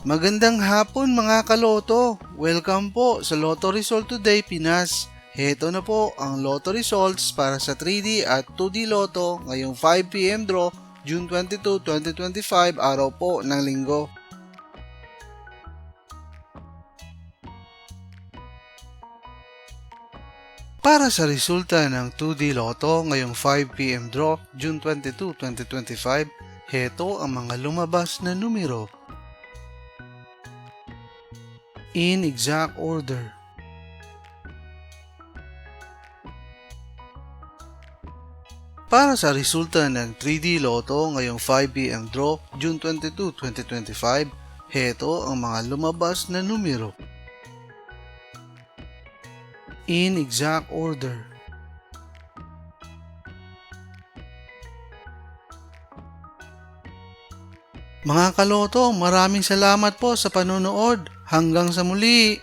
Magandang hapon mga kaloto! Welcome po sa Lotto Result Today Pinas. Heto na po ang Lotto Results para sa 3D at 2D Lotto ngayong 5pm draw June 22, 2025 araw po ng linggo. Para sa resulta ng 2D Lotto ngayong 5pm draw June 22, 2025, heto ang mga lumabas na numero. In exact order. Para sa resulta ng 3D Lotto ngayong 5pm draw June 22, 2025, heto ang mga lumabas na numero. In exact order. Mga kaloto, maraming salamat po sa panonood. Hanggang sa muli!